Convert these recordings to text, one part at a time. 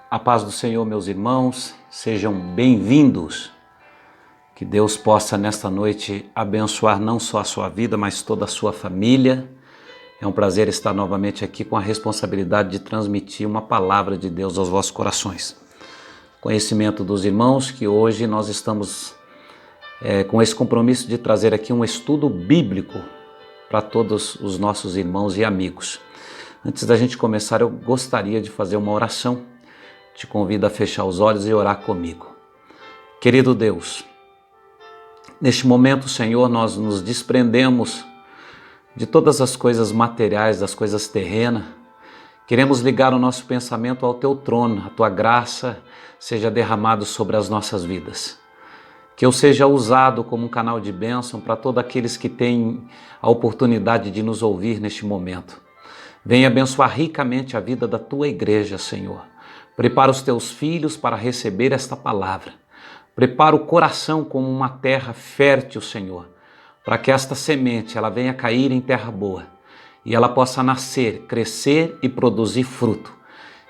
A paz do Senhor, meus irmãos, sejam bem-vindos. Que Deus possa nesta noite abençoar não só a sua vida, mas toda a sua família. É um prazer estar novamente aqui com a responsabilidade de transmitir uma palavra de Deus aos vossos corações. Conhecimento dos irmãos que hoje nós estamos com esse compromisso de trazer aqui um estudo bíblico para todos os nossos irmãos e amigos. Antes da gente começar, eu gostaria de fazer uma oração. Te convido a fechar os olhos e orar comigo. Querido Deus, neste momento, Senhor, nós nos desprendemos de todas as coisas materiais, das coisas terrenas. Queremos ligar o nosso pensamento ao Teu trono, a Tua graça seja derramada sobre as nossas vidas. Que eu seja usado como um canal de bênção para todos aqueles que têm a oportunidade de nos ouvir neste momento. Venha abençoar ricamente a vida da Tua igreja, Senhor. Prepara os Teus filhos para receber esta palavra. Prepara o coração como uma terra fértil, Senhor, para que esta semente ela venha cair em terra boa e ela possa nascer, crescer e produzir fruto.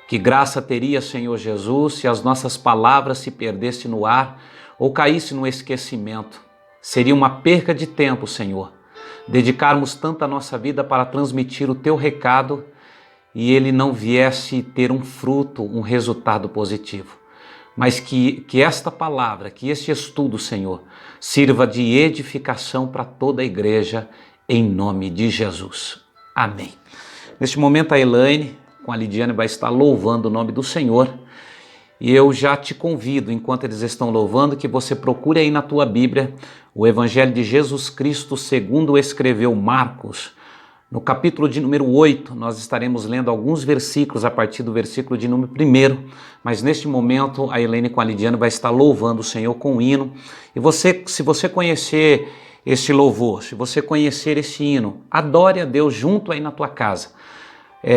Que graça teria, Senhor Jesus, se as nossas palavras se perdessem no ar ou caíssem no esquecimento. Seria uma perca de tempo, Senhor, dedicarmos tanta nossa vida para transmitir o Teu recado e ele não viesse ter um fruto, um resultado positivo. Mas que esta palavra, que este estudo, Senhor, sirva de edificação para toda a igreja, em nome de Jesus. Amém. Neste momento a Elaine, com a Lidiane, vai estar louvando o nome do Senhor. E eu já te convido, enquanto eles estão louvando, que você procure aí na tua Bíblia o Evangelho de Jesus Cristo segundo escreveu Marcos. No capítulo de número 8, nós estaremos lendo alguns versículos a partir do versículo de número 1, mas neste momento a Helene com a Lidiane vai estar louvando o Senhor com um hino. E você, se você conhecer este louvor, se você conhecer esse hino, adore a Deus junto aí na tua casa.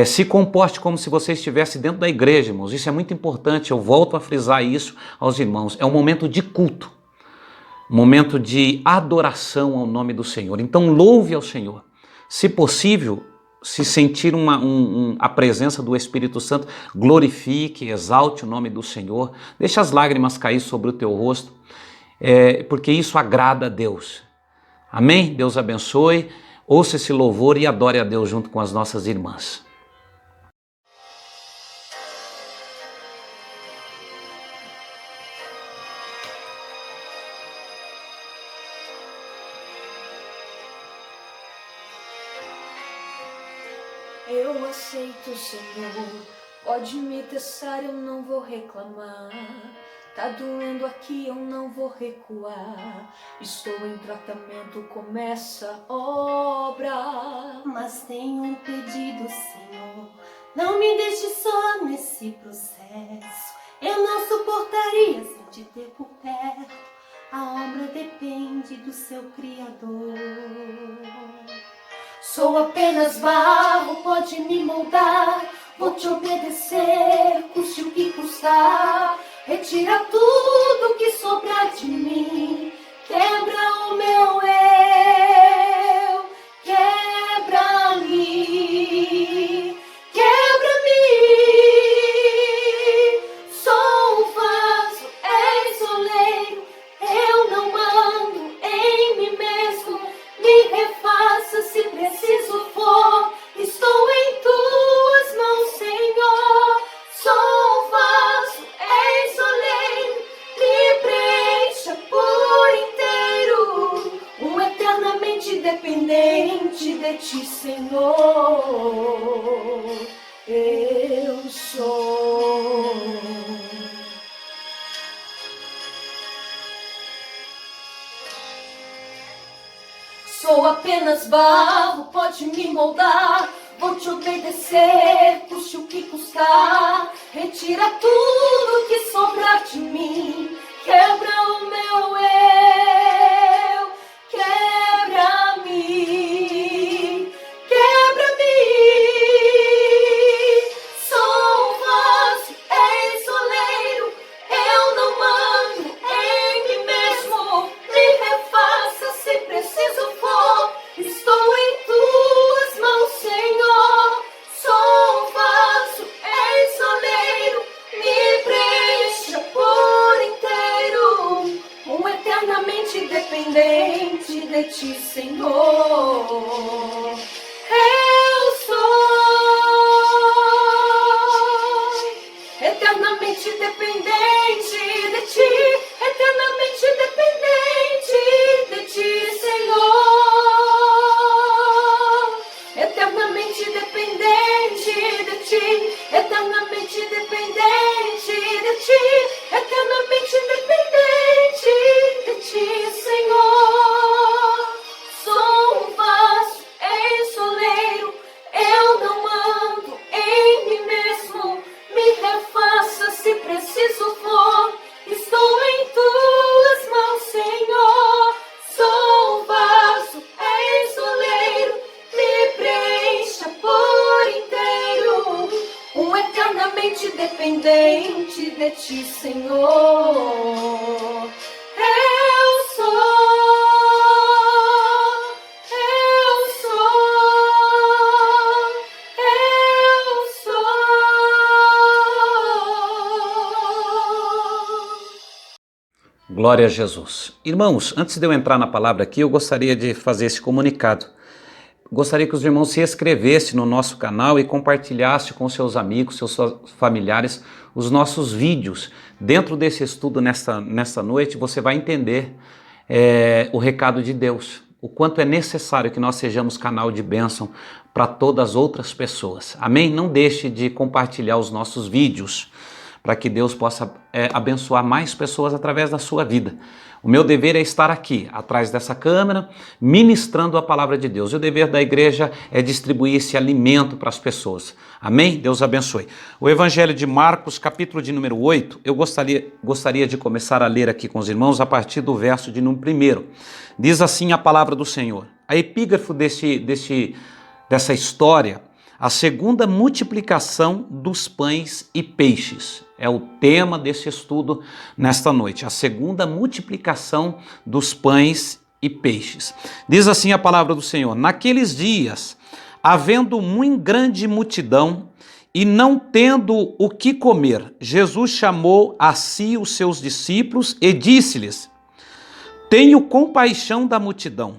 Se comporte como se você estivesse dentro da igreja, irmãos. Isso é muito importante, eu volto a frisar isso aos irmãos. É um momento de culto, um momento de adoração ao nome do Senhor. Então louve ao Senhor. Se possível, se sentir a presença do Espírito Santo, glorifique, exalte o nome do Senhor, deixe as lágrimas cair sobre o teu rosto, porque isso agrada a Deus. Amém? Deus abençoe, ouça esse louvor e adore a Deus junto com as nossas irmãs. Eu aceito, Senhor, pode me testar, eu não vou reclamar. Tá doendo aqui, eu não vou recuar. Estou em tratamento, começa a obra. Mas tenho um pedido, Senhor, não me deixe só nesse processo. Eu não suportaria sem te ter por perto. A obra depende do seu Criador. Sou apenas barro, pode me moldar. Vou te obedecer, custe o que custar. Retira tudo que sobrar de mim. Quebra o meu eu, quebra-me, quebra-me. Sou um vaso, és oleiro. Eu não mando em mim mesmo. Me refaça se preciso for. Estou em tuas mãos, Senhor. Sou um vaso, és oleiro. Me preencha por inteiro. Um eternamente dependente de ti, Senhor. Eu sou. Sou apenas barro, pode me moldar. Vou te obedecer, custe o que custar. Retira tudo que sobrar de mim. Quebra o meu eu, quebra-me, quebra-me. Sou um vaso, és oleiro. Eu não mando em mim mesmo. Me refaça se preciso for. Estou em tuas mãos, Senhor. Sou um vaso, és oleiro. Me de ti, eternamente dependente de ti, eternamente dependente de ti, Senhor. Sou um vaso em soleiro, eu não ando em mim mesmo, me refaça se preciso for, estou em tuas mãos, Senhor. Sou um vaso em soleiro, me preencha por inteiro, eternamente dependente de ti, Senhor. Eu sou. Glória a Jesus. Irmãos, antes de eu entrar na palavra aqui, eu gostaria de fazer esse comunicado. Gostaria que os irmãos se inscrevessem no nosso canal e compartilhassem com seus amigos, seus familiares, os nossos vídeos. Dentro desse estudo nesta noite, você vai entender o recado de Deus, o quanto é necessário que nós sejamos canal de bênção para todas as outras pessoas. Amém? Não deixe de compartilhar os nossos vídeos, para que Deus possa abençoar mais pessoas através da sua vida. O meu dever é estar aqui, atrás dessa câmera, ministrando a palavra de Deus. E o dever da igreja é distribuir esse alimento para as pessoas. Amém? Deus abençoe. O Evangelho de Marcos, capítulo de número 8, eu gostaria de começar a ler aqui com os irmãos a partir do verso de número 1. Diz assim a palavra do Senhor. A epígrafe dessa história, a segunda multiplicação dos pães e peixes. É o tema desse estudo nesta noite. A segunda multiplicação dos pães e peixes. Diz assim a palavra do Senhor. Naqueles dias, havendo muito grande multidão e não tendo o que comer, Jesus chamou a si os seus discípulos e disse-lhes: tenho compaixão da multidão,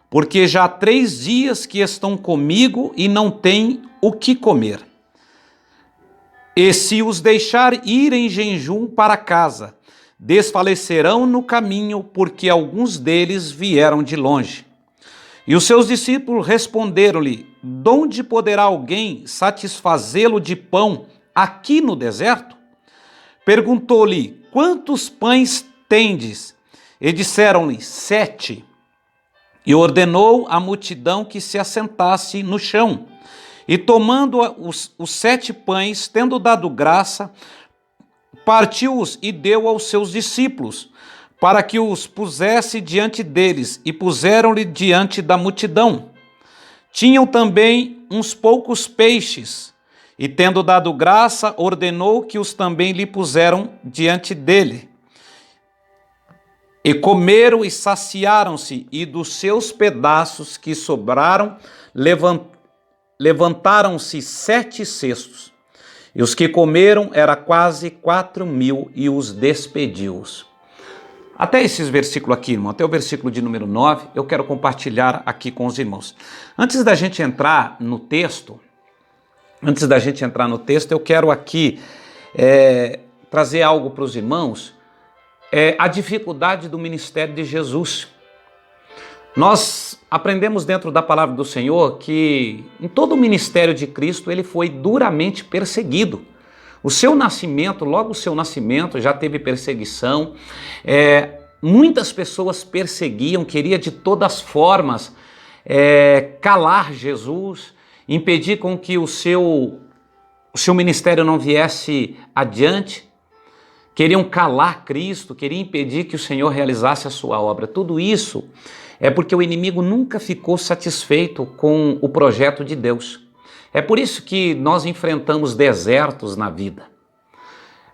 porque já há 3 dias que estão comigo e não têm o que comer. E se os deixar ir em jejum para casa, desfalecerão no caminho, porque alguns deles vieram de longe. E os seus discípulos responderam-lhe: donde poderá alguém satisfazê-lo de pão aqui no deserto? Perguntou-lhe: quantos pães tendes? E disseram-lhe: 7. E ordenou à multidão que se assentasse no chão. E tomando os 7 pães, tendo dado graça, partiu-os e deu aos seus discípulos, para que os pusesse diante deles, e puseram-lhe diante da multidão. Tinham também uns poucos peixes, e tendo dado graça, ordenou que os também lhe puseram diante dele. E comeram e saciaram-se, e dos seus pedaços que sobraram, levantaram-se 7 cestos. E os que comeram era quase 4.000, e os despediu-os. Até esses versículos aqui, irmão, até o versículo de número 9, eu quero compartilhar aqui com os irmãos. Antes da gente entrar no texto, eu quero aqui trazer algo para os irmãos, a dificuldade do ministério de Jesus. Nós aprendemos dentro da palavra do Senhor que em todo o ministério de Cristo ele foi duramente perseguido. Logo o seu nascimento já teve perseguição. Muitas pessoas perseguiam, queria de todas as formas calar Jesus, impedir com que o seu ministério não viesse adiante. Queriam calar Cristo, queriam impedir que o Senhor realizasse a sua obra. Tudo isso é porque o inimigo nunca ficou satisfeito com o projeto de Deus. É por isso que nós enfrentamos desertos na vida.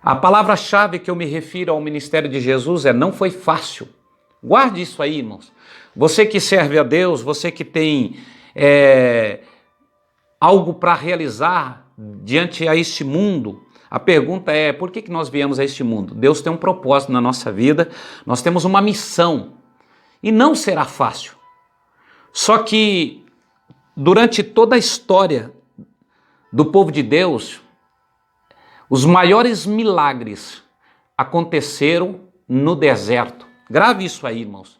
A palavra-chave que eu me refiro ao ministério de Jesus não foi fácil. Guarde isso aí, irmãos. Você que serve a Deus, você que tem algo para realizar diante a este mundo, a pergunta é: por que nós viemos a este mundo? Deus tem um propósito na nossa vida, nós temos uma missão e não será fácil. Só que durante toda a história do povo de Deus, os maiores milagres aconteceram no deserto. Grave isso aí, irmãos.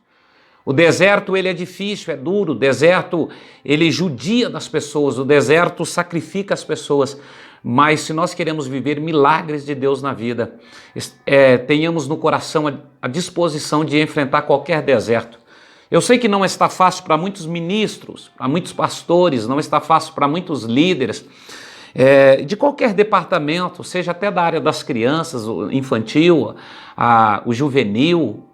O deserto, ele é difícil, é duro. O deserto, ele judia das pessoas. O deserto sacrifica as pessoas. Mas se nós queremos viver milagres de Deus na vida, tenhamos no coração a disposição de enfrentar qualquer deserto. Eu sei que não está fácil para muitos ministros, para muitos pastores, não está fácil para muitos líderes, de qualquer departamento, seja até da área das crianças, o infantil, o juvenil,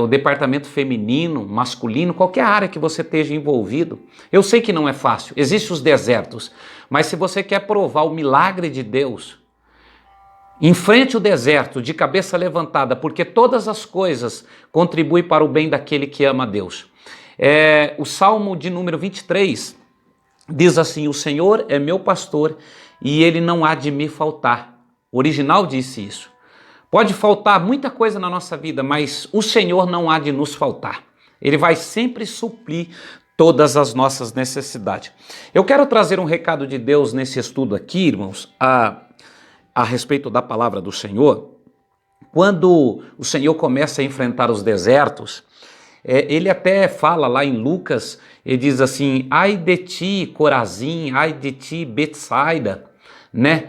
o departamento feminino, masculino, qualquer área que você esteja envolvido. Eu sei que não é fácil, existem os desertos, mas se você quer provar o milagre de Deus, enfrente o deserto de cabeça levantada, porque todas as coisas contribuem para o bem daquele que ama a Deus. O Salmo de número 23 diz assim: o Senhor é meu pastor e ele não há de me faltar. O original disse isso. Pode faltar muita coisa na nossa vida, mas o Senhor não há de nos faltar. Ele vai sempre suprir todas as nossas necessidades. Eu quero trazer um recado de Deus nesse estudo aqui, irmãos, a respeito da palavra do Senhor. Quando o Senhor começa a enfrentar os desertos, ele até fala lá em Lucas, ele diz assim: ai de ti, Corazim, ai de ti, Betsaida, né?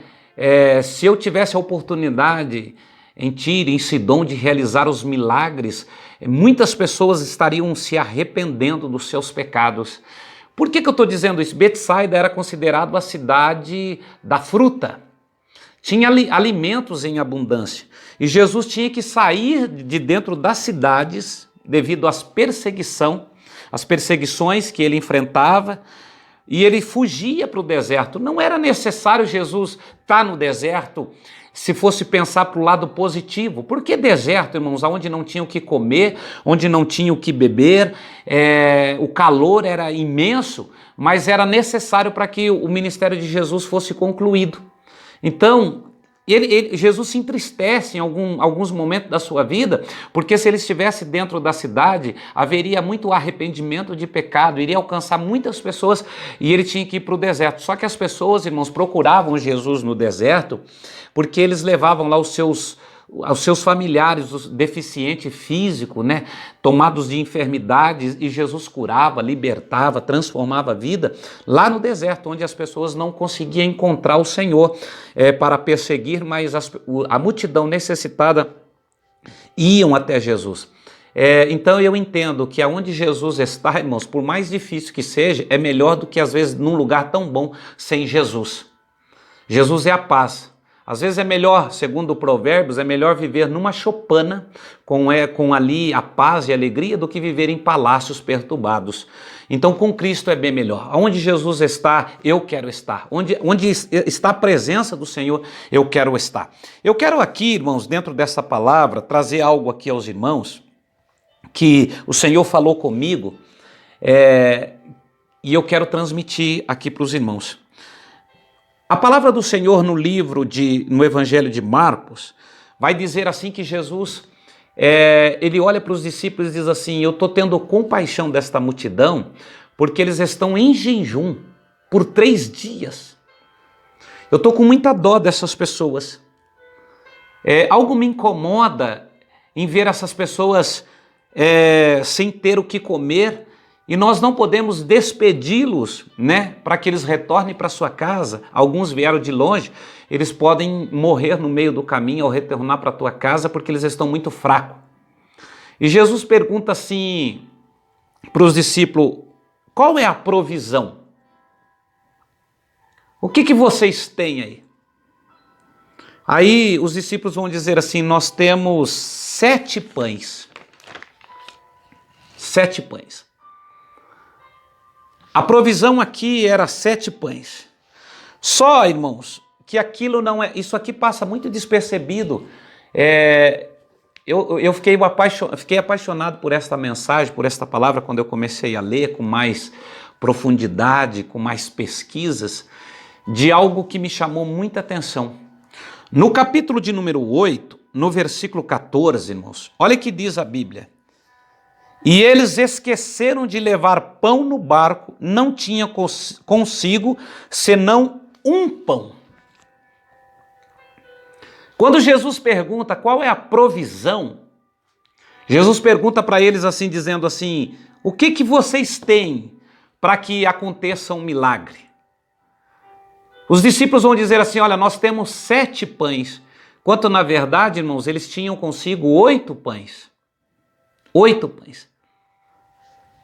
Se eu tivesse a oportunidade em Tiro, em Sidom, de realizar os milagres, muitas pessoas estariam se arrependendo dos seus pecados. Por que eu estou dizendo isso? Betsaida era considerado a cidade da fruta. Tinha alimentos em abundância. E Jesus tinha que sair de dentro das cidades devido às perseguições que ele enfrentava, e ele fugia para o deserto. Não era necessário Jesus estar no deserto se fosse pensar para o lado positivo. Por que deserto, irmãos? Onde não tinha o que comer, onde não tinha o que beber, o calor era imenso, mas era necessário para que o ministério de Jesus fosse concluído. Então, Jesus se entristece em alguns momentos da sua vida, porque se ele estivesse dentro da cidade, haveria muito arrependimento de pecado, iria alcançar muitas pessoas e ele tinha que ir para o deserto. Só que as pessoas, irmãos, procuravam Jesus no deserto, porque eles levavam lá os seus familiares, os deficientes físicos, né, tomados de enfermidades, e Jesus curava, libertava, transformava a vida lá no deserto, onde as pessoas não conseguiam encontrar o Senhor para perseguir, mas a multidão necessitada iam até Jesus. Então eu entendo que aonde Jesus está, irmãos, por mais difícil que seja, é melhor do que às vezes num lugar tão bom sem Jesus. Jesus é a paz. Às vezes é melhor, segundo Provérbios, é melhor viver numa choupana com ali a paz e a alegria do que viver em palácios perturbados. Então com Cristo é bem melhor. Onde Jesus está, eu quero estar. Onde está a presença do Senhor, eu quero estar. Eu quero aqui, irmãos, dentro dessa palavra, trazer algo aqui aos irmãos que o Senhor falou comigo e eu quero transmitir aqui para os irmãos. A palavra do Senhor no Evangelho de Marcos vai dizer assim que Jesus, ele olha para os discípulos e diz assim: eu estou tendo compaixão desta multidão porque eles estão em jejum por 3 dias. Eu estou com muita dó dessas pessoas. Algo me incomoda em ver essas pessoas sem ter o que comer, e nós não podemos despedi-los, né, para que eles retornem para sua casa. Alguns vieram de longe, eles podem morrer no meio do caminho ao retornar para a tua casa porque eles estão muito fracos. E Jesus pergunta assim para os discípulos: qual é a provisão? O que vocês têm aí? Aí os discípulos vão dizer assim: nós temos 7 pães. 7 pães. A provisão aqui era 7 pães. Só, irmãos, que aquilo não é... Isso aqui passa muito despercebido. Eu fiquei apaixonado por esta mensagem, por esta palavra, quando eu comecei a ler com mais profundidade, com mais pesquisas, de algo que me chamou muita atenção. No capítulo de número 8, no versículo 14, irmãos, olha o que diz a Bíblia. E eles esqueceram de levar pão no barco, não tinha consigo senão um pão. Quando Jesus pergunta qual é a provisão, Jesus pergunta para eles assim, dizendo assim, o que vocês têm para que aconteça um milagre? Os discípulos vão dizer assim, olha, nós temos 7 pães, quanto na verdade, irmãos, eles tinham consigo 8 pães. 8 pães.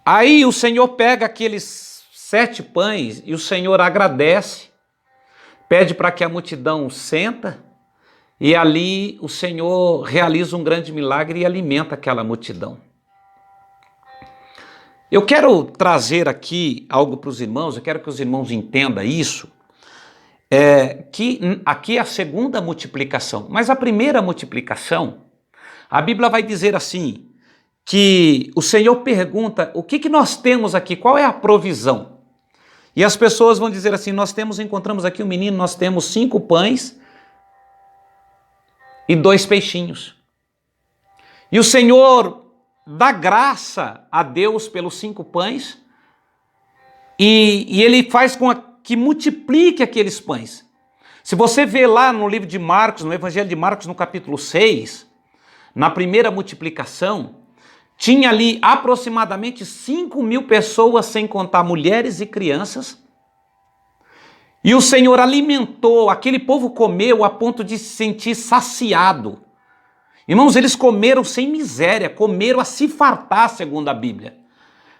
Aí o Senhor pega aqueles 7 pães e o Senhor agradece, pede para que a multidão senta e ali o Senhor realiza um grande milagre e alimenta aquela multidão. Eu quero trazer aqui algo para os irmãos, eu quero que os irmãos entendam isso, que aqui é a segunda multiplicação, mas a primeira multiplicação, a Bíblia vai dizer assim, que o Senhor pergunta, o que nós temos aqui, qual é a provisão? E as pessoas vão dizer assim, encontramos aqui um menino, nós temos 5 pães e 2 peixinhos. E o Senhor dá graça a Deus pelos 5 pães e Ele faz com que multiplique aqueles pães. Se você vê lá no livro de Marcos, no Evangelho de Marcos, no capítulo 6, na primeira multiplicação, tinha ali aproximadamente 5.000 pessoas, sem contar mulheres e crianças. E o Senhor alimentou, aquele povo comeu a ponto de se sentir saciado. Irmãos, eles comeram sem miséria, comeram a se fartar, segundo a Bíblia.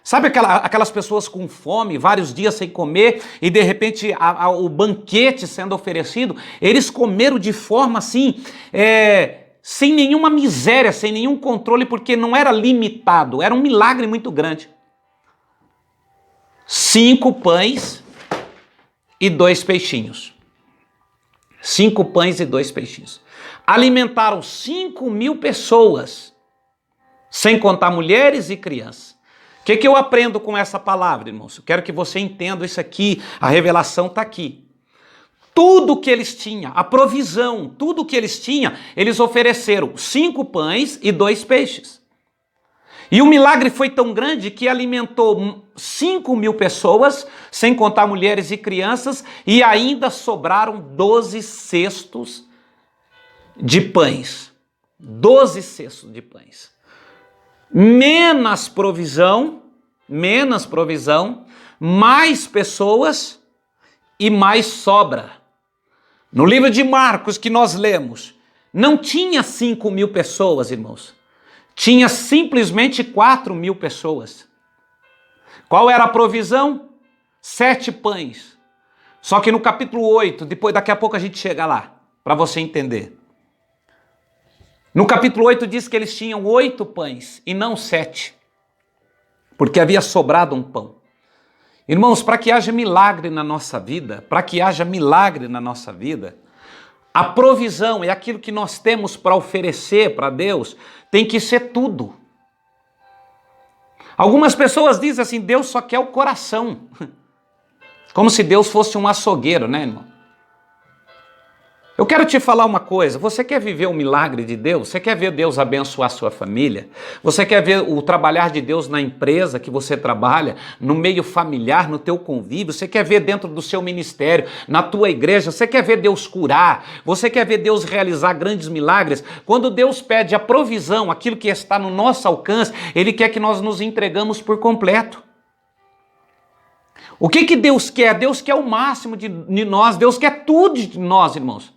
Sabe aquelas pessoas com fome, vários dias sem comer, e de repente o banquete sendo oferecido, eles comeram de forma assim, sem nenhuma miséria, sem nenhum controle, porque não era limitado, era um milagre muito grande. 5 pães e 2 peixinhos. 5 pães e 2 peixinhos. Alimentaram 5.000 pessoas, sem contar mulheres e crianças. O que eu aprendo com essa palavra, irmãos? Eu quero que você entenda isso aqui, a revelação está aqui. Tudo que eles tinham, a provisão, tudo que eles tinham, eles ofereceram 5 pães e 2 peixes. E o milagre foi tão grande que alimentou 5.000 pessoas, sem contar mulheres e crianças, e ainda sobraram 12 cestos de pães. 12 cestos de pães. Menos provisão, mais pessoas e mais sobra. No livro de Marcos que nós lemos, não tinha 5.000 pessoas, irmãos. Tinha simplesmente 4.000 pessoas. Qual era a provisão? 7 pães. Só que no capítulo 8, daqui a pouco a gente chega lá, para você entender. No capítulo 8 diz que eles tinham 8 pães e não 7, porque havia sobrado um pão. Irmãos, para que haja milagre na nossa vida, a provisão é aquilo que nós temos para oferecer para Deus, tem que ser tudo. Algumas pessoas dizem assim, Deus só quer o coração. Como se Deus fosse um açougueiro, né, irmão? Eu quero te falar uma coisa, você quer viver o milagre de Deus? Você quer ver Deus abençoar a sua família? Você quer ver o trabalhar de Deus na empresa que você trabalha, no meio familiar, no teu convívio? Você quer ver dentro do seu ministério, na tua igreja? Você quer ver Deus curar? Você quer ver Deus realizar grandes milagres? Quando Deus pede a provisão, aquilo que está no nosso alcance, Ele quer que nós nos entregamos por completo. O que Deus quer? Deus quer o máximo de nós, Deus quer tudo de nós, irmãos.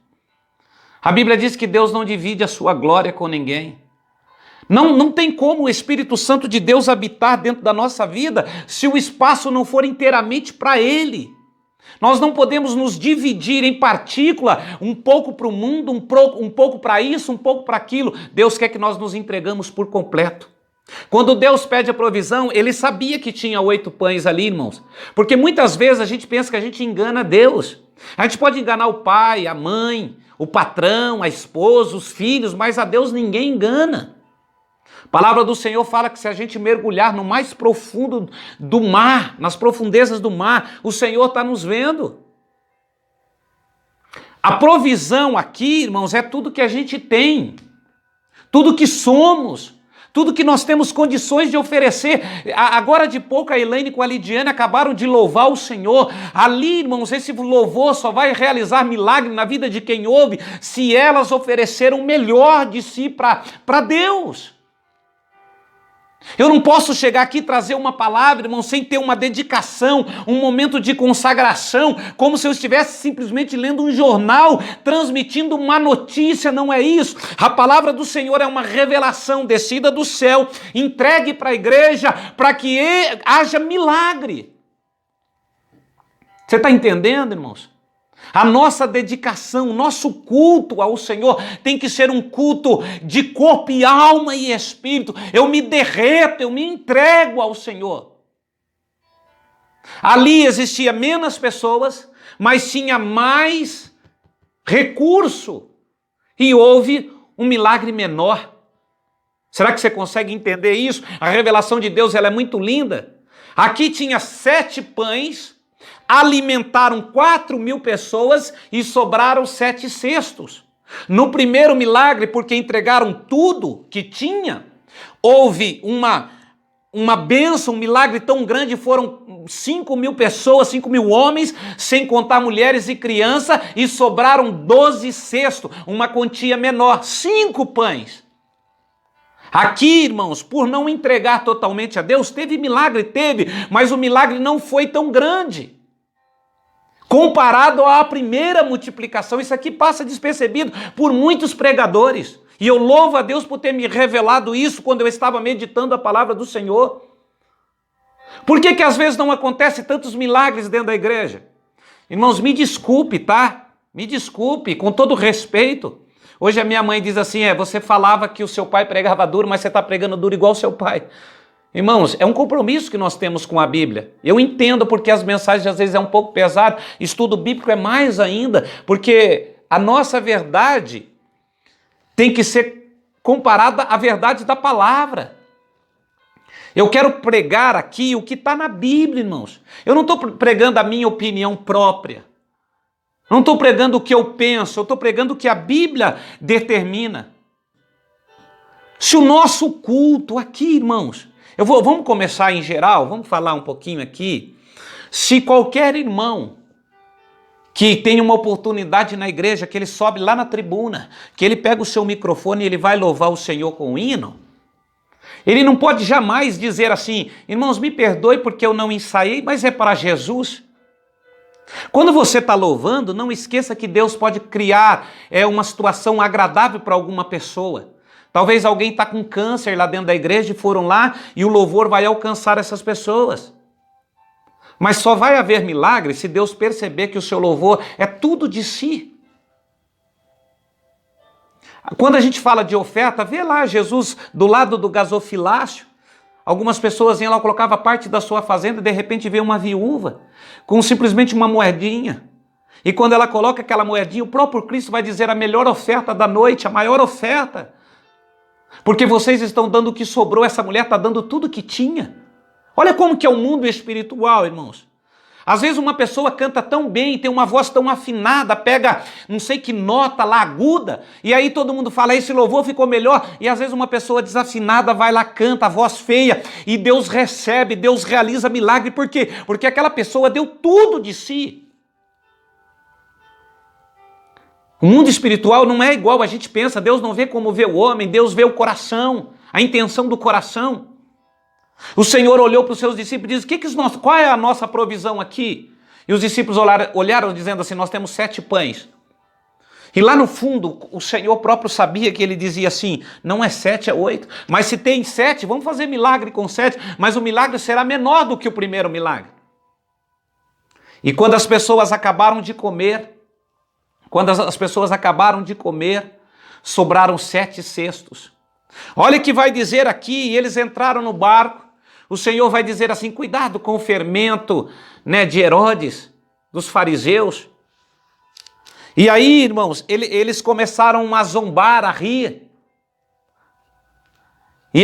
A Bíblia diz que Deus não divide a sua glória com ninguém. Não tem como o Espírito Santo de Deus habitar dentro da nossa vida se o espaço não for inteiramente para Ele. Nós não podemos nos dividir em partícula, um pouco para o mundo, um pouco para isso, um pouco para aquilo. Deus quer que nós nos entregamos por completo. Quando Deus pede a provisão, Ele sabia que tinha 8 pães ali, irmãos. Porque muitas vezes a gente pensa que a gente engana Deus. A gente pode enganar o pai, a mãe, o patrão, a esposa, os filhos, mas a Deus ninguém engana. A palavra do Senhor fala que se a gente mergulhar no mais profundo do mar, nas profundezas do mar, o Senhor está nos vendo. A provisão aqui, irmãos, é tudo que a gente tem, tudo que somos, tudo que nós temos condições de oferecer. Agora de pouco a Elaine com a Lidiane acabaram de louvar o Senhor. Ali, irmãos, esse louvor só vai realizar milagre na vida de quem ouve se elas ofereceram o melhor de si para Deus. Eu não posso chegar aqui e trazer uma palavra, irmão, sem ter uma dedicação, um momento de consagração, como se eu estivesse simplesmente lendo um jornal, transmitindo uma notícia. Não é isso. A palavra do Senhor é uma revelação descida do céu, entregue para a igreja, para que haja milagre. Você está entendendo, irmãos? A nossa dedicação, o nosso culto ao Senhor tem que ser um culto de corpo e alma e espírito. Eu me derreto, eu me entrego ao Senhor. Ali existia menos pessoas, mas tinha mais recurso. E houve um milagre menor. Será que você consegue entender isso? A revelação de Deus ela é muito linda. Aqui tinha 7 pães, alimentaram 4.000 pessoas e sobraram 7 cestos. No primeiro milagre, porque entregaram tudo que tinha, houve uma bênção, um milagre tão grande, foram 5.000 pessoas, 5.000 homens, sem contar mulheres e crianças, e sobraram 12 cestos, uma quantia menor, 5 pães. Aqui, irmãos, por não entregar totalmente a Deus, teve milagre, mas o milagre não foi tão grande. Comparado à primeira multiplicação, isso aqui passa despercebido por muitos pregadores. E eu louvo a Deus por ter me revelado isso quando eu estava meditando a palavra do Senhor. Por que às vezes não acontece tantos milagres dentro da igreja? Irmãos, me desculpe, tá? Me desculpe, com todo respeito. Hoje a minha mãe diz assim, você falava que o seu pai pregava duro, mas você está pregando duro igual o seu pai. Irmãos, é um compromisso que nós temos com a Bíblia. Eu entendo porque as mensagens às vezes é um pouco pesado, estudo bíblico é mais ainda, porque a nossa verdade tem que ser comparada à verdade da palavra. Eu quero pregar aqui o que está na Bíblia, irmãos. Eu não estou pregando a minha opinião própria. Não estou pregando o que eu penso, eu estou pregando o que a Bíblia determina. Se o nosso culto aqui, irmãos, vamos começar em geral, vamos falar um pouquinho aqui. Se qualquer irmão que tem uma oportunidade na igreja, que ele sobe lá na tribuna, que ele pega o seu microfone e ele vai louvar o Senhor com o hino, ele não pode jamais dizer assim, irmãos, me perdoe porque eu não ensaiei, mas é para Jesus. Quando você está louvando, não esqueça que Deus pode criar uma situação agradável para alguma pessoa. Talvez alguém está com câncer lá dentro da igreja e foram lá e o louvor vai alcançar essas pessoas. Mas só vai haver milagre se Deus perceber que o seu louvor é tudo de si. Quando a gente fala de oferta, vê lá Jesus do lado do gasofilácio. Algumas pessoas iam lá, colocavam parte da sua fazenda e de repente vê uma viúva com simplesmente uma moedinha. E quando ela coloca aquela moedinha, o próprio Cristo vai dizer a melhor oferta da noite, a maior oferta. Porque vocês estão dando o que sobrou, essa mulher está dando tudo o que tinha. Olha como que é o mundo espiritual, irmãos. Às vezes uma pessoa canta tão bem, tem uma voz tão afinada, pega não sei que nota lá aguda, e aí todo mundo fala, esse louvor ficou melhor, e às vezes uma pessoa desafinada vai lá, canta, a voz feia, e Deus recebe, Deus realiza milagre. Por quê? Porque aquela pessoa deu tudo de si. O mundo espiritual não é igual a gente pensa, Deus não vê como vê o homem, Deus vê o coração, a intenção do coração. O Senhor olhou para os seus discípulos e disse, qual é a nossa provisão aqui? E os discípulos olharam dizendo assim, nós temos 7 pães. E lá no fundo, o Senhor próprio sabia que ele dizia assim, não é 7, é 8. Mas se tem 7, vamos fazer milagre com 7, mas o milagre será menor do que o primeiro milagre. E quando as pessoas acabaram de comer, sobraram 7 cestos. Olha o que vai dizer aqui, eles entraram no barco, o Senhor vai dizer assim, cuidado com o fermento, de Herodes, dos fariseus. E aí, irmãos, eles começaram a zombar, a rir. E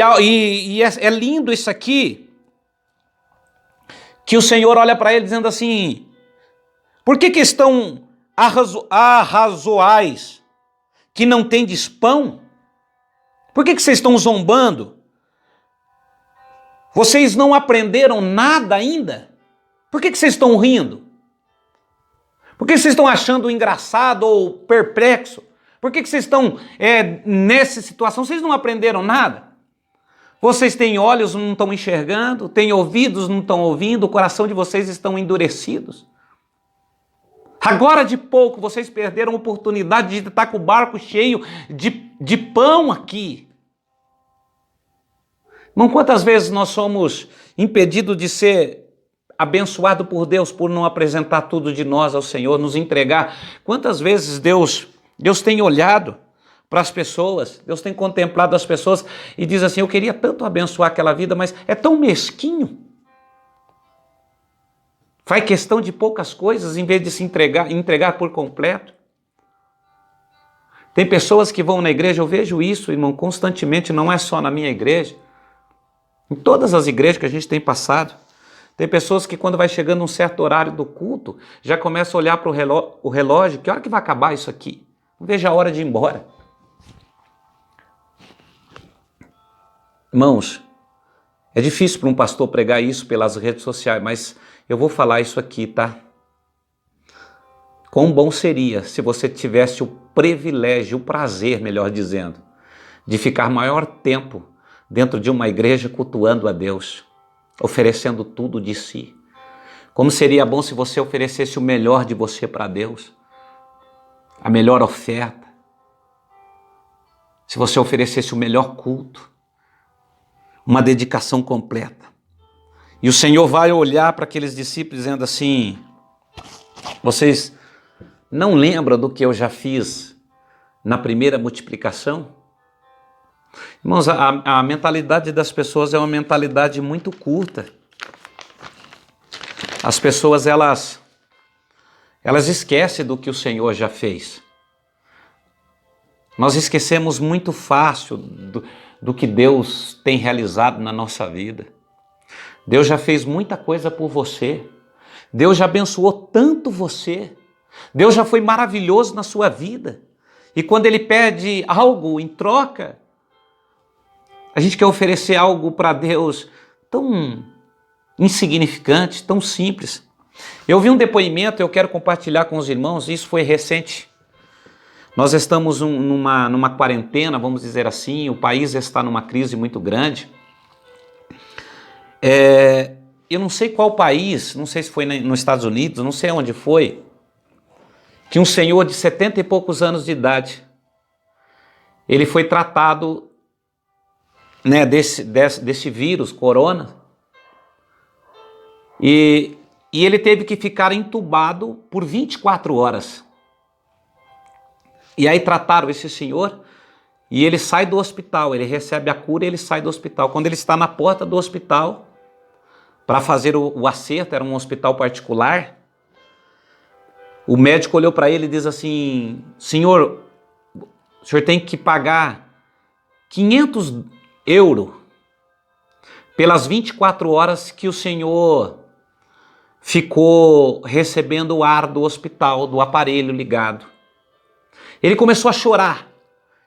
é lindo isso aqui, que o Senhor olha para ele dizendo assim, por que estão arrazoais, que não tendes pão? Por que vocês estão zombando? Vocês não aprenderam nada ainda? Por que vocês estão rindo? Por que vocês estão achando engraçado ou perplexo? Por que vocês estão nessa situação? Vocês não aprenderam nada? Vocês têm olhos, não estão enxergando, têm ouvidos, não estão ouvindo, o coração de vocês estão endurecidos. Agora de pouco vocês perderam a oportunidade de estar com o barco cheio de pão aqui. Irmão, quantas vezes nós somos impedidos de ser abençoado por Deus por não apresentar tudo de nós ao Senhor, nos entregar? Quantas vezes Deus tem olhado para as pessoas, Deus tem contemplado as pessoas e diz assim, eu queria tanto abençoar aquela vida, mas é tão mesquinho. Faz questão de poucas coisas em vez de se entregar por completo. Tem pessoas que vão na igreja, eu vejo isso, irmão, constantemente, não é só na minha igreja. Em todas as igrejas que a gente tem passado, tem pessoas que quando vai chegando um certo horário do culto, já começa a olhar para o relógio, que hora que vai acabar isso aqui? Não vejo a hora de ir embora. Irmãos, é difícil para um pastor pregar isso pelas redes sociais, mas eu vou falar isso aqui, tá? Quão bom seria se você tivesse o privilégio, o prazer, melhor dizendo, de ficar maior tempo dentro de uma igreja cultuando a Deus, oferecendo tudo de si. Como seria bom se você oferecesse o melhor de você para Deus, a melhor oferta, se você oferecesse o melhor culto, uma dedicação completa. E o Senhor vai olhar para aqueles discípulos dizendo assim, vocês não lembram do que eu já fiz na primeira multiplicação? Irmãos, a mentalidade das pessoas é uma mentalidade muito curta. As pessoas, elas esquecem do que o Senhor já fez. Nós esquecemos muito fácil do que Deus tem realizado na nossa vida. Deus já fez muita coisa por você. Deus já abençoou tanto você. Deus já foi maravilhoso na sua vida. E quando Ele pede algo em troca, a gente quer oferecer algo para Deus tão insignificante, tão simples. Eu vi um depoimento, eu quero compartilhar com os irmãos, isso foi recente. Nós estamos numa quarentena, vamos dizer assim, o país está numa crise muito grande. Eu não sei qual país, não sei se foi nos Estados Unidos, não sei onde foi, que um senhor de 70 e poucos anos de idade, ele foi tratado, né, desse vírus, corona, e ele teve que ficar entubado por 24 horas. E aí trataram esse senhor e ele sai do hospital, ele recebe a cura e ele sai do hospital. Quando ele está na porta do hospital para fazer o acerto, era um hospital particular, o médico olhou para ele e diz assim, senhor, o senhor tem que pagar 500 euros pelas 24 horas que o senhor ficou recebendo o ar do hospital, do aparelho ligado. Ele começou a chorar,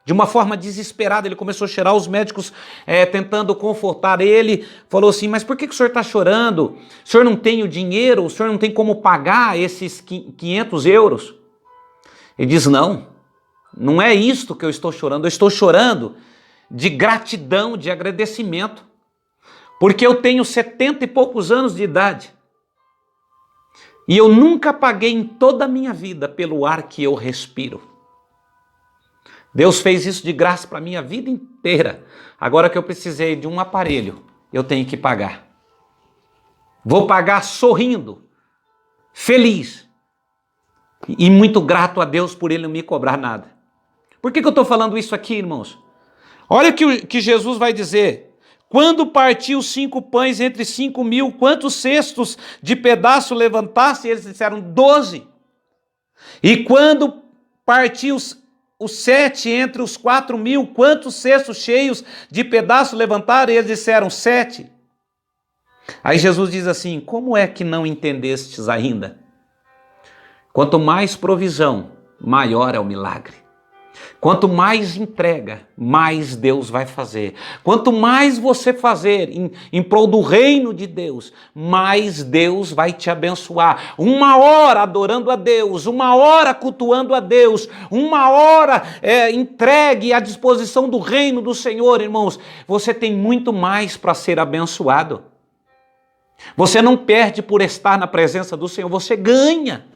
de uma forma desesperada, ele começou a chorar, os médicos tentando confortar ele, falou assim, mas por que o senhor está chorando? O senhor não tem o dinheiro, o senhor não tem como pagar esses 500 euros? Ele diz, não é isto que eu estou estou chorando de gratidão, de agradecimento, porque eu tenho 70 e poucos anos de idade, e eu nunca paguei em toda a minha vida pelo ar que eu respiro. Deus fez isso de graça para a minha vida inteira. Agora que eu precisei de um aparelho, eu tenho que pagar. Vou pagar sorrindo, feliz e muito grato a Deus por Ele não me cobrar nada. Por que eu estou falando isso aqui, irmãos? Olha o que Jesus vai dizer. Quando partiu 5 pães entre 5.000, quantos cestos de pedaço levantasse? Eles disseram 12. E quando partiu os 7 entre os 4.000, quantos cestos cheios de pedaço levantaram? Eles disseram 7. Aí Jesus diz assim, como é que não entendestes ainda? Quanto mais provisão, maior é o milagre. Quanto mais entrega, mais Deus vai fazer. Quanto mais você fazer em prol do reino de Deus, mais Deus vai te abençoar. 1 hora adorando a Deus, 1 hora cultuando a Deus, 1 hora entregue à disposição do reino do Senhor, irmãos. Você tem muito mais para ser abençoado. Você não perde por estar na presença do Senhor, você ganha.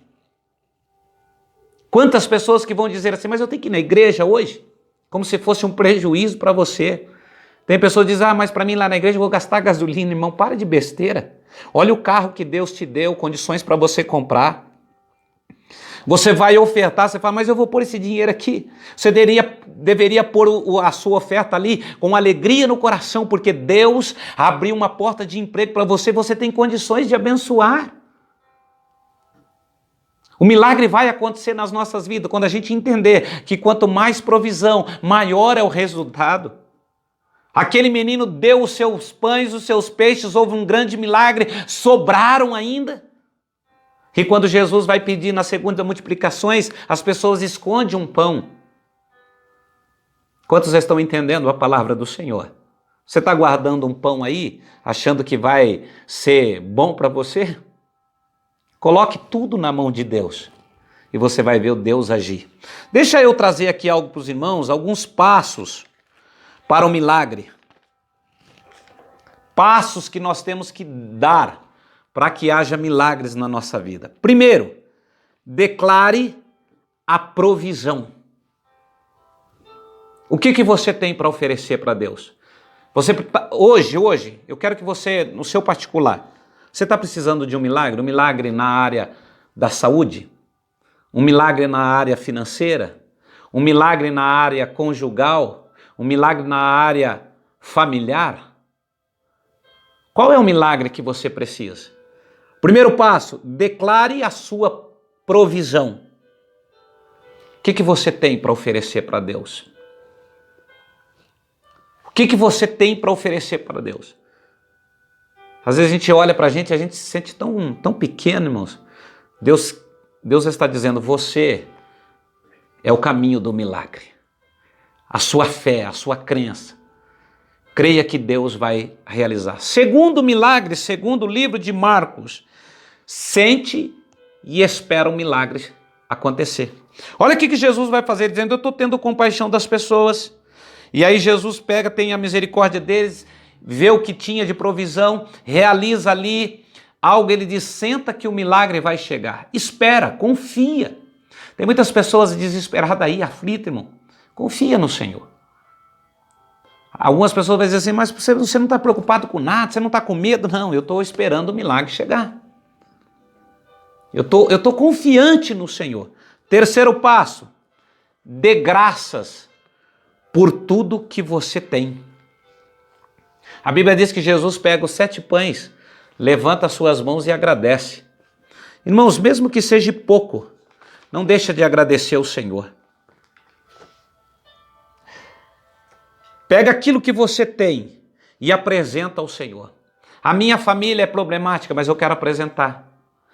Quantas pessoas que vão dizer assim, mas eu tenho que ir na igreja hoje? Como se fosse um prejuízo para você. Tem pessoas que dizem, mas para mim lá na igreja eu vou gastar gasolina. Irmão, para de besteira. Olha o carro que Deus te deu, condições para você comprar. Você vai ofertar, você fala, mas eu vou pôr esse dinheiro aqui. Você deveria pôr a sua oferta ali com alegria no coração, porque Deus abriu uma porta de emprego para você, você tem condições de abençoar. O milagre vai acontecer nas nossas vidas quando a gente entender que quanto mais provisão, maior é o resultado. Aquele menino deu os seus pães, os seus peixes, houve um grande milagre, sobraram ainda. E quando Jesus vai pedir na segunda multiplicações, as pessoas escondem um pão. Quantos estão entendendo a palavra do Senhor? Você está guardando um pão aí, achando que vai ser bom para você? Coloque tudo na mão de Deus e você vai ver o Deus agir. Deixa eu trazer aqui algo para os irmãos, alguns passos para o milagre. Passos que nós temos que dar para que haja milagres na nossa vida. Primeiro, declare a provisão. O que você tem para oferecer para Deus? Hoje, eu quero que você, no seu particular, você está precisando de um milagre na área da saúde, um milagre na área financeira, um milagre na área conjugal, um milagre na área familiar? Qual é o milagre que você precisa? Primeiro passo, declare a sua provisão. O que você tem para oferecer para Deus? O que você tem para oferecer para Deus? Às vezes a gente olha para a gente se sente tão pequeno, irmãos. Deus está dizendo, você é o caminho do milagre. A sua fé, a sua crença. Creia que Deus vai realizar. Segundo milagre, segundo o livro de Marcos, sente e espera um milagre acontecer. Olha o que Jesus vai fazer, dizendo, eu estou tendo compaixão das pessoas. E aí Jesus pega, tem a misericórdia deles, vê o que tinha de provisão, realiza ali algo, ele diz, senta que o milagre vai chegar. Espera, confia. Tem muitas pessoas desesperadas aí, aflitas, irmão. Confia no Senhor. Algumas pessoas vão dizer assim, mas você não está preocupado com nada, você não está com medo? Não, eu estou esperando o milagre chegar. Eu estou confiante no Senhor. Terceiro passo, dê graças por tudo que você tem. A Bíblia diz que Jesus pega os 7 pães, levanta as suas mãos e agradece. Irmãos, mesmo que seja pouco, não deixa de agradecer ao Senhor. Pega aquilo que você tem e apresenta ao Senhor. A minha família é problemática, mas eu quero apresentar.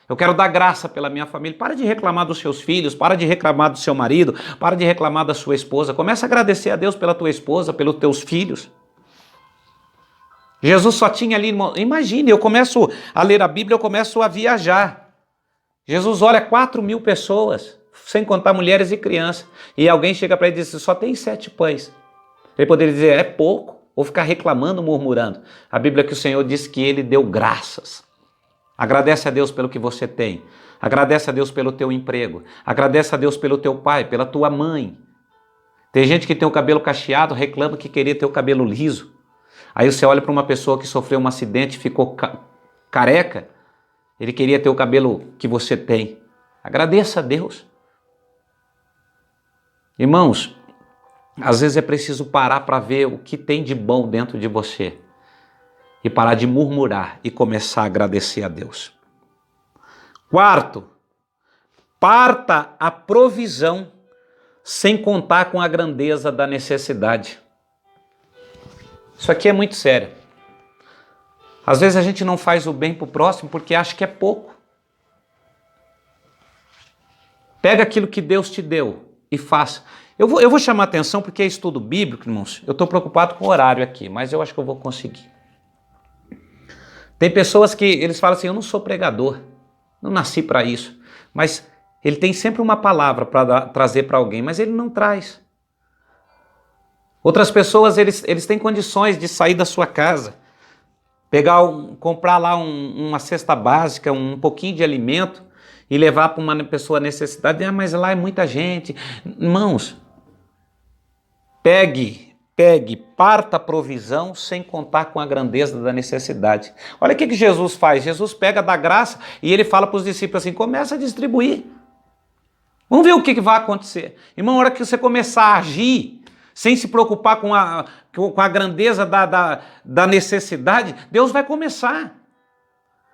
Eu quero dar graça pela minha família. Para de reclamar dos seus filhos, para de reclamar do seu marido, para de reclamar da sua esposa. Começa a agradecer a Deus pela tua esposa, pelos teus filhos. Jesus só tinha ali, imagine, eu começo a ler a Bíblia, eu começo a viajar. Jesus olha 4.000 pessoas, sem contar mulheres e crianças. E alguém chega para ele e diz, só tem 7 pães. Ele poderia dizer, é pouco, ou ficar reclamando, murmurando. A Bíblia que o Senhor diz que ele deu graças. Agradece a Deus pelo que você tem. Agradece a Deus pelo teu emprego. Agradece a Deus pelo teu pai, pela tua mãe. Tem gente que tem o cabelo cacheado, reclama que queria ter o cabelo liso. Aí você olha para uma pessoa que sofreu um acidente e ficou careca. Ele queria ter o cabelo que você tem. Agradeça a Deus. Irmãos, às vezes é preciso parar para ver o que tem de bom dentro de você. E parar de murmurar e começar a agradecer a Deus. Quarto, parta a provisão sem contar com a grandeza da necessidade. Isso aqui é muito sério. Às vezes a gente não faz o bem para o próximo porque acha que é pouco. Pega aquilo que Deus te deu e faça. Eu vou chamar atenção porque é estudo bíblico, irmãos. Eu estou preocupado com o horário aqui, mas eu acho que eu vou conseguir. Tem pessoas que eles falam assim, eu não sou pregador, não nasci para isso. Mas ele tem sempre uma palavra para trazer para alguém, mas ele não traz. Outras pessoas, eles têm condições de sair da sua casa, comprar lá uma cesta básica, um pouquinho de alimento e levar para uma pessoa necessitada. Ah, mas lá é muita gente. Irmãos, parta a provisão sem contar com a grandeza da necessidade. Olha o que Jesus faz. Jesus pega da graça e ele fala para os discípulos assim, começa a distribuir. Vamos ver o que vai acontecer. Irmão, a hora que você começar a agir, sem se preocupar com a grandeza da necessidade, Deus vai começar.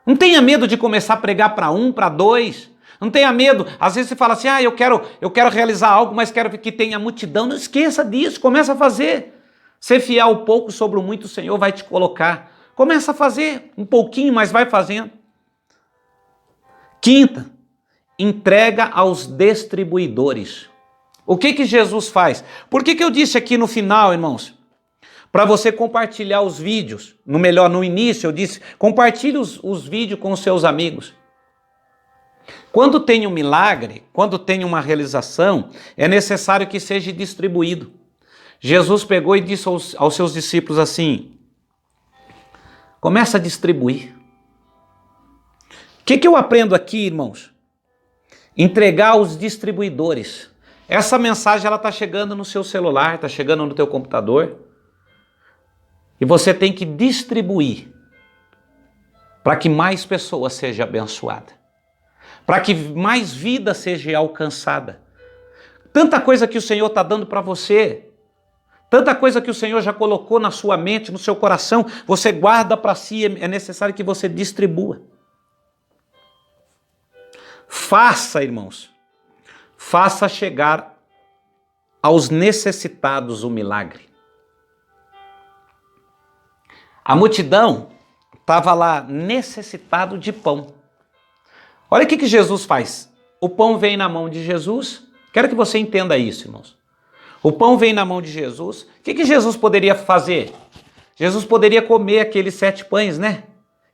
Não tenha medo de começar a pregar para um, para dois. Não tenha medo. Às vezes você fala assim, eu quero realizar algo, mas quero que tenha multidão. Não esqueça disso, começa a fazer. Ser fiel ao pouco sobre o muito, o Senhor vai te colocar. Começa a fazer um pouquinho, mas vai fazendo. Quinta, entrega aos distribuidores. O que Jesus faz? Por que eu disse aqui no final, irmãos? Para você compartilhar os vídeos. No início eu disse, compartilhe os vídeos com os seus amigos. Quando tem um milagre, quando tem uma realização, é necessário que seja distribuído. Jesus pegou e disse aos seus discípulos assim, começa a distribuir. O que eu aprendo aqui, irmãos? Entregar aos distribuidores. Essa mensagem ela está chegando no seu celular, está chegando no teu computador. E você tem que distribuir para que mais pessoas sejam abençoadas. Para que mais vida seja alcançada. Tanta coisa que o Senhor está dando para você. Tanta coisa que o Senhor já colocou na sua mente, no seu coração. Você guarda para si, é necessário que você distribua. Faça, irmãos. Faça chegar aos necessitados o milagre. A multidão estava lá necessitado de pão. Olha o que Jesus faz. O pão vem na mão de Jesus. Quero que você entenda isso, irmãos. O pão vem na mão de Jesus. O que Jesus poderia fazer? Jesus poderia comer aqueles 7 pães, né?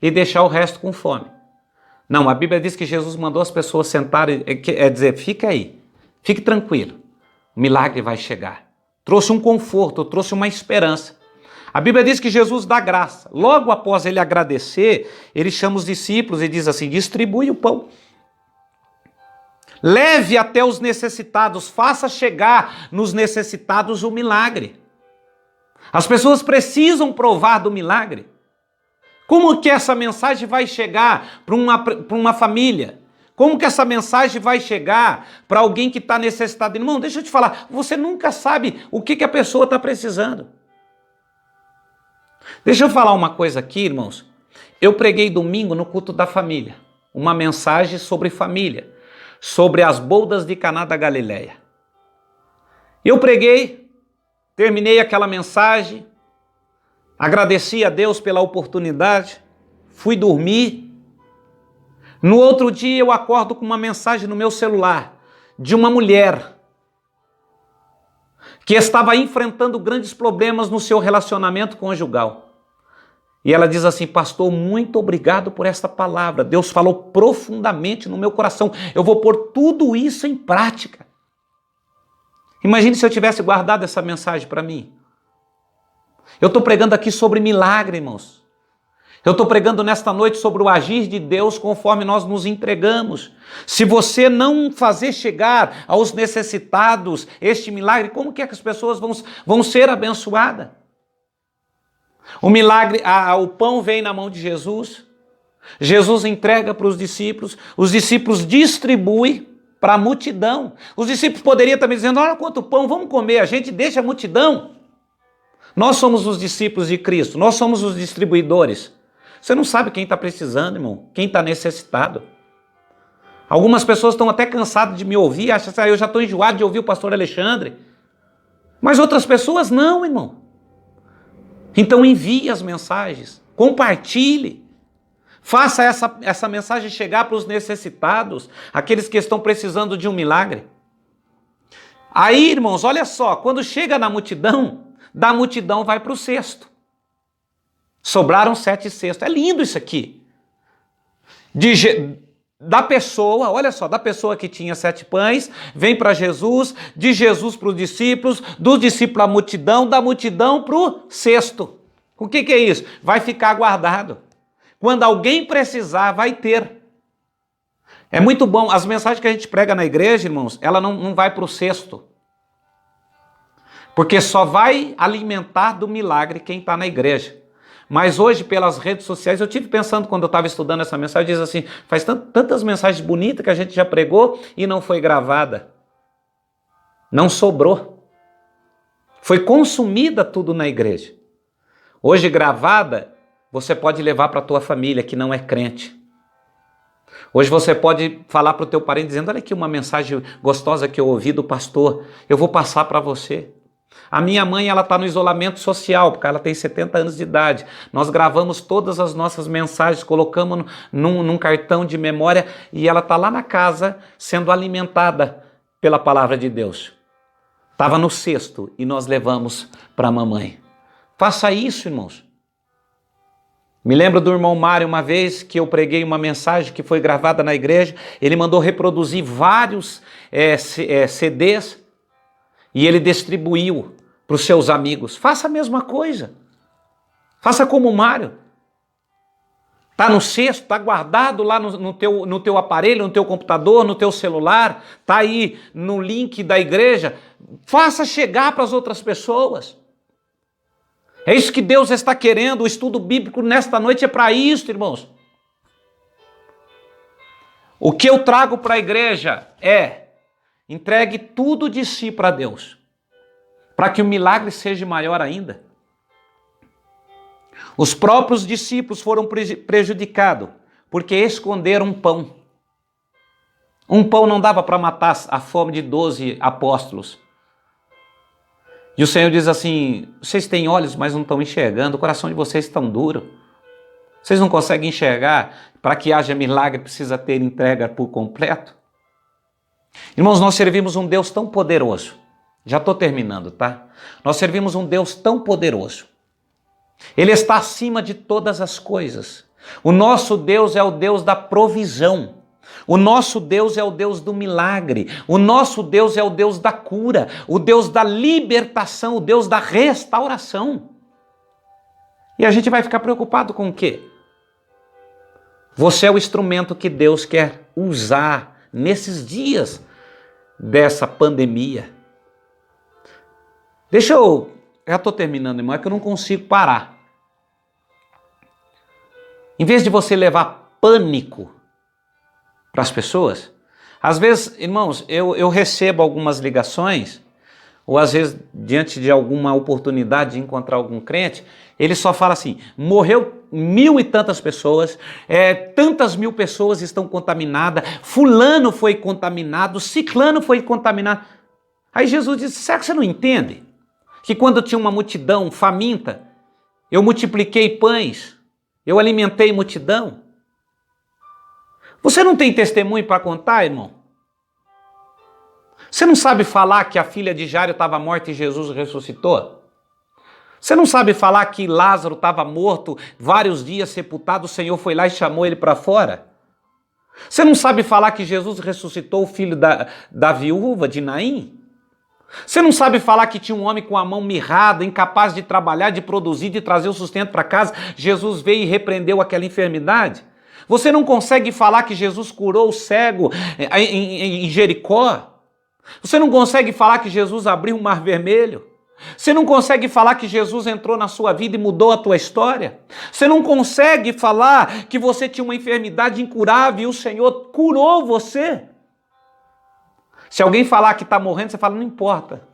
E deixar o resto com fome. Não, a Bíblia diz que Jesus mandou as pessoas sentarem, dizer, fica aí, fique tranquilo, o milagre vai chegar. Trouxe um conforto, trouxe uma esperança. A Bíblia diz que Jesus dá graça. Logo após ele agradecer, ele chama os discípulos e diz assim, distribui o pão. Leve até os necessitados, faça chegar nos necessitados o milagre. As pessoas precisam provar do milagre. Como que essa mensagem vai chegar para uma família? Como que essa mensagem vai chegar para alguém que está necessitado? Irmão, deixa eu te falar, você nunca sabe o que a pessoa está precisando. Deixa eu falar uma coisa aqui, irmãos. Eu preguei domingo no culto da família, uma mensagem sobre família, sobre as bodas de Caná da Galileia. Eu preguei, terminei aquela mensagem, agradeci a Deus pela oportunidade, fui dormir. No outro dia eu acordo com uma mensagem no meu celular de uma mulher que estava enfrentando grandes problemas no seu relacionamento conjugal. E ela diz assim, pastor, muito obrigado por esta palavra. Deus falou profundamente no meu coração. Eu vou pôr tudo isso em prática. Imagine se eu tivesse guardado essa mensagem para mim. Eu estou pregando aqui sobre milagre, irmãos. Eu estou pregando nesta noite sobre o agir de Deus conforme nós nos entregamos. Se você não fazer chegar aos necessitados este milagre, como que as pessoas vão ser abençoadas? O milagre, o pão vem na mão de Jesus. Jesus entrega para os discípulos distribuem para a multidão. Os discípulos poderiam também dizer, olha quanto pão, vamos comer, a gente deixa a multidão. Nós somos os discípulos de Cristo, nós somos os distribuidores. Você não sabe quem está precisando, irmão, quem está necessitado. Algumas pessoas estão até cansadas de me ouvir, acham que eu já estou enjoado de ouvir o pastor Alexandre. Mas outras pessoas não, irmão. Então envie as mensagens, compartilhe. Faça essa mensagem chegar para os necessitados, aqueles que estão precisando de um milagre. Aí, irmãos, olha só, quando chega na multidão, da multidão vai para o cesto. Sobraram 7 cestos. É lindo isso aqui. Da pessoa, olha só, da pessoa que tinha 7 pães, vem para Jesus, de Jesus para os discípulos, dos discípulos à multidão, da multidão para o cesto. O que é isso? Vai ficar guardado. Quando alguém precisar, vai ter. É muito bom, as mensagens que a gente prega na igreja, irmãos, ela não vai para o cesto. Porque só vai alimentar do milagre quem está na igreja. Mas hoje, pelas redes sociais, eu tive pensando quando eu estava estudando essa mensagem, diz assim, faz tantas mensagens bonitas que a gente já pregou e não foi gravada. Não sobrou. Foi consumida tudo na igreja. Hoje, gravada, você pode levar para a tua família que não é crente. Hoje você pode falar para o teu parente dizendo, olha aqui uma mensagem gostosa que eu ouvi do pastor, eu vou passar para você. A minha mãe, ela está no isolamento social, porque ela tem 70 anos de idade. Nós gravamos todas as nossas mensagens, colocamos num cartão de memória e ela está lá na casa sendo alimentada pela palavra de Deus. Estava no cesto e nós levamos para a mamãe. Faça isso, irmãos. Me lembro do irmão Mário, uma vez que eu preguei uma mensagem que foi gravada na igreja, ele mandou reproduzir vários CDs e ele distribuiu para os seus amigos. Faça a mesma coisa. Faça como o Mário. Está no cesto, está guardado lá no teu aparelho, no teu computador, no teu celular, está aí no link da igreja. Faça chegar para as outras pessoas. É isso que Deus está querendo. O estudo bíblico nesta noite é para isso, irmãos. O que eu trago para a igreja é: entregue tudo de si para Deus, para que o milagre seja maior ainda. Os próprios discípulos foram prejudicados porque esconderam um pão. Um pão não dava para matar a fome de 12 apóstolos. E o Senhor diz assim, vocês têm olhos, mas não estão enxergando, o coração de vocês está duro. Vocês não conseguem enxergar, para que haja milagre precisa ter entrega por completo. Irmãos, nós servimos um Deus tão poderoso. Já estou terminando, tá? Nós servimos um Deus tão poderoso. Ele está acima de todas as coisas. O nosso Deus é o Deus da provisão. O nosso Deus é o Deus do milagre. O nosso Deus é o Deus da cura. O Deus da libertação. O Deus da restauração. E a gente vai ficar preocupado com o quê? Você é o instrumento que Deus quer usar nesses dias dessa pandemia. Já estou terminando, irmão, é que eu não consigo parar. Em vez de você levar pânico para as pessoas, às vezes, irmãos, eu recebo algumas ligações, ou às vezes, diante de alguma oportunidade de encontrar algum crente, ele só fala assim, morreu 1000 e tantas pessoas, tantas mil pessoas estão contaminadas, fulano foi contaminado, ciclano foi contaminado. Aí Jesus disse, será que você não entende? Que quando tinha uma multidão faminta, eu multipliquei pães, eu alimentei multidão. Você não tem testemunho para contar, irmão? Você não sabe falar que a filha de Jairo estava morta e Jesus ressuscitou? Você não sabe falar que Lázaro estava morto, vários dias sepultado, o Senhor foi lá e chamou ele para fora? Você não sabe falar que Jesus ressuscitou o filho da viúva de Naim? Você não sabe falar que tinha um homem com a mão mirrada, incapaz de trabalhar, de produzir, de trazer o sustento para casa? Jesus veio e repreendeu aquela enfermidade? Você não consegue falar que Jesus curou o cego em Jericó? Você não consegue falar que Jesus abriu o mar vermelho? Você não consegue falar que Jesus entrou na sua vida e mudou a tua história? Você não consegue falar que você tinha uma enfermidade incurável e o Senhor curou você? Se alguém falar que está morrendo, você fala, não importa.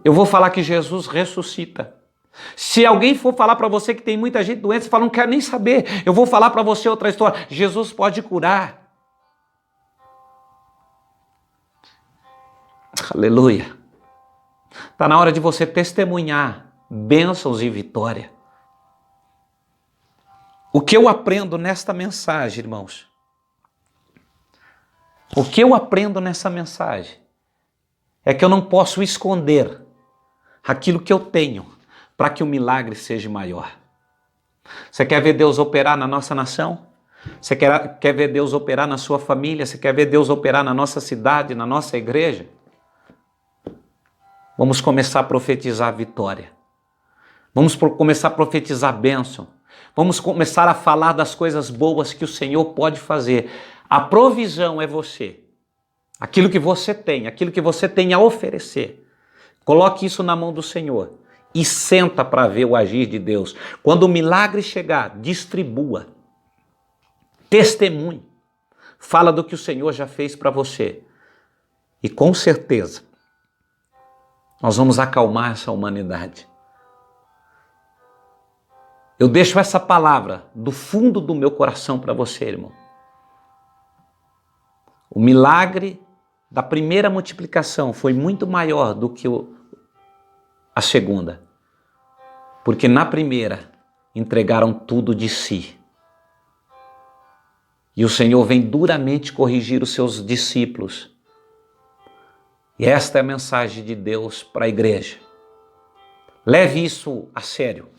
Eu vou falar que Jesus ressuscita. Se alguém for falar para você que tem muita gente doente, você fala, não quero nem saber. Eu vou falar para você outra história. Jesus pode curar. Aleluia. Está na hora de você testemunhar bênçãos e vitória. O que eu aprendo nesta mensagem, irmãos? O que eu aprendo nessa mensagem é que eu não posso esconder aquilo que eu tenho para que o milagre seja maior. Você quer ver Deus operar na nossa nação? Você quer ver Deus operar na sua família? Você quer ver Deus operar na nossa cidade, na nossa igreja? Vamos começar a profetizar a vitória. Vamos começar a profetizar a bênção. Vamos começar a falar das coisas boas que o Senhor pode fazer. A provisão é você. Aquilo que você tem a oferecer. Coloque isso na mão do Senhor e senta para ver o agir de Deus. Quando o milagre chegar, distribua. Testemunhe. Fala do que o Senhor já fez para você. E com certeza, nós vamos acalmar essa humanidade. Eu deixo essa palavra do fundo do meu coração para você, irmão. O milagre da primeira multiplicação foi muito maior do que a segunda. Porque na primeira entregaram tudo de si. E o Senhor vem duramente corrigir os seus discípulos. E esta é a mensagem de Deus para a igreja. Leve isso a sério.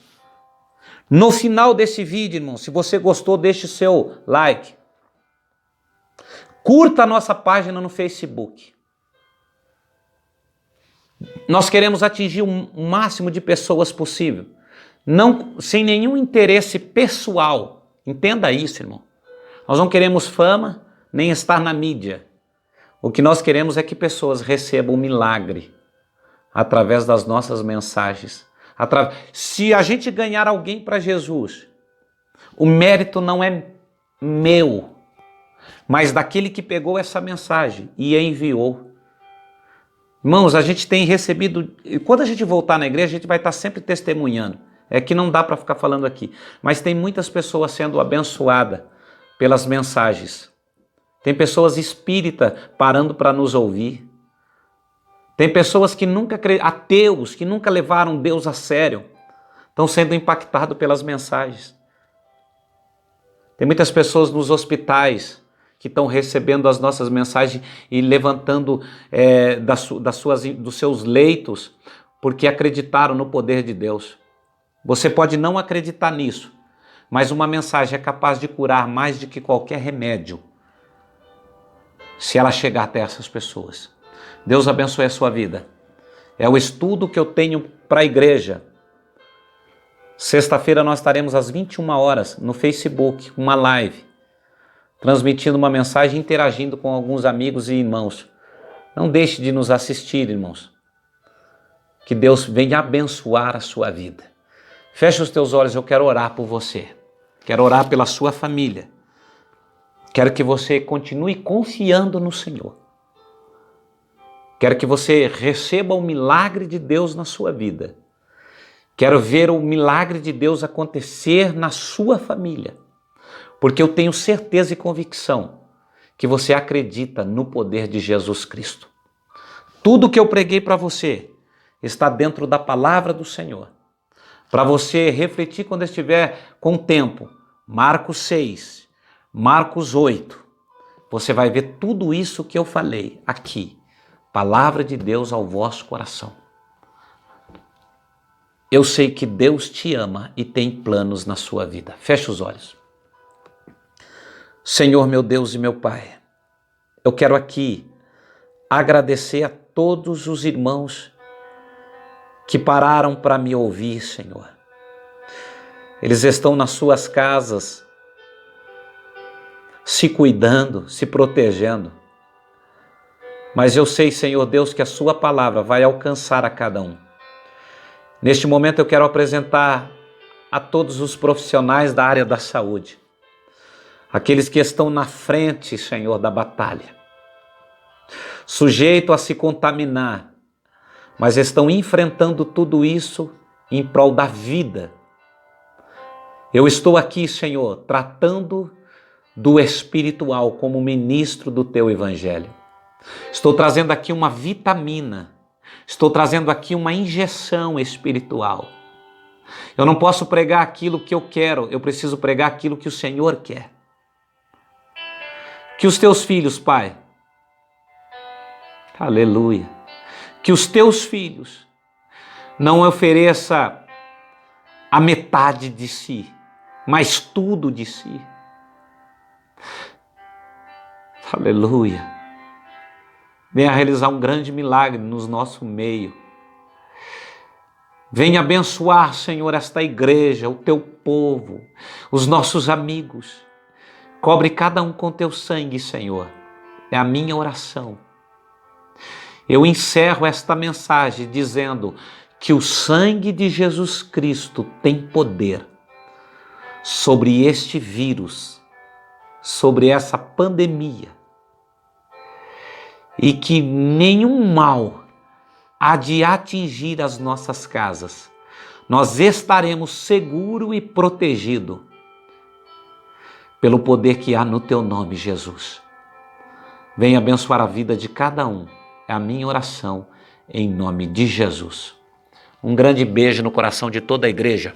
No final desse vídeo, irmão, se você gostou, deixe seu like. Curta a nossa página no Facebook. Nós queremos atingir o máximo de pessoas possível. Não, sem nenhum interesse pessoal. Entenda isso, irmão. Nós não queremos fama, nem estar na mídia. O que nós queremos é que pessoas recebam um milagre através das nossas mensagens. Se a gente ganhar alguém para Jesus, o mérito não é meu, mas daquele que pegou essa mensagem e a enviou. Irmãos, a gente tem recebido, e quando a gente voltar na igreja, a gente vai estar sempre testemunhando. É que não dá para ficar falando aqui, mas tem muitas pessoas sendo abençoadas pelas mensagens. Tem pessoas espíritas parando para nos ouvir. Tem pessoas que nunca, ateus, que nunca levaram Deus a sério, estão sendo impactados pelas mensagens. Tem muitas pessoas nos hospitais que estão recebendo as nossas mensagens e levantando dos seus leitos porque acreditaram no poder de Deus. Você pode não acreditar nisso, mas uma mensagem é capaz de curar mais do que qualquer remédio, se ela chegar até essas pessoas. Deus abençoe a sua vida. É o estudo que eu tenho para a igreja. Sexta-feira nós estaremos às 21 horas no Facebook, uma live, transmitindo uma mensagem, interagindo com alguns amigos e irmãos. Não deixe de nos assistir, irmãos. Que Deus venha abençoar a sua vida. Feche os teus olhos, eu quero orar por você. Quero orar pela sua família. Quero que você continue confiando no Senhor. Quero que você receba o milagre de Deus na sua vida. Quero ver o milagre de Deus acontecer na sua família. Porque eu tenho certeza e convicção que você acredita no poder de Jesus Cristo. Tudo que eu preguei para você está dentro da palavra do Senhor. Para você refletir quando estiver com tempo. Marcos 6, Marcos 8. Você vai ver tudo isso que eu falei aqui. Palavra de Deus ao vosso coração. Eu sei que Deus te ama e tem planos na sua vida. Feche os olhos. Senhor, meu Deus e meu Pai, eu quero aqui agradecer a todos os irmãos que pararam para me ouvir, Senhor. Eles estão nas suas casas, se cuidando, se protegendo. Mas eu sei, Senhor Deus, que a sua palavra vai alcançar a cada um. Neste momento eu quero apresentar a todos os profissionais da área da saúde. Aqueles que estão na frente, Senhor, da batalha. Sujeitos a se contaminar, mas estão enfrentando tudo isso em prol da vida. Eu estou aqui, Senhor, tratando do espiritual como ministro do teu evangelho. Estou trazendo aqui uma vitamina, estou trazendo aqui uma injeção espiritual. Eu não posso pregar aquilo que eu quero, eu preciso pregar aquilo que o Senhor quer. Que os teus filhos, Pai, aleluia, que os teus filhos não ofereçam a metade de si, mas tudo de si. Aleluia. Venha realizar um grande milagre no nosso meio. Venha abençoar, Senhor, esta igreja, o teu povo, os nossos amigos. Cobre cada um com teu sangue, Senhor. É a minha oração. Eu encerro esta mensagem dizendo que o sangue de Jesus Cristo tem poder sobre este vírus, sobre essa pandemia, e que nenhum mal há de atingir as nossas casas. Nós estaremos seguros e protegidos pelo poder que há no teu nome, Jesus. Venha abençoar a vida de cada um. É a minha oração em nome de Jesus. Um grande beijo no coração de toda a igreja.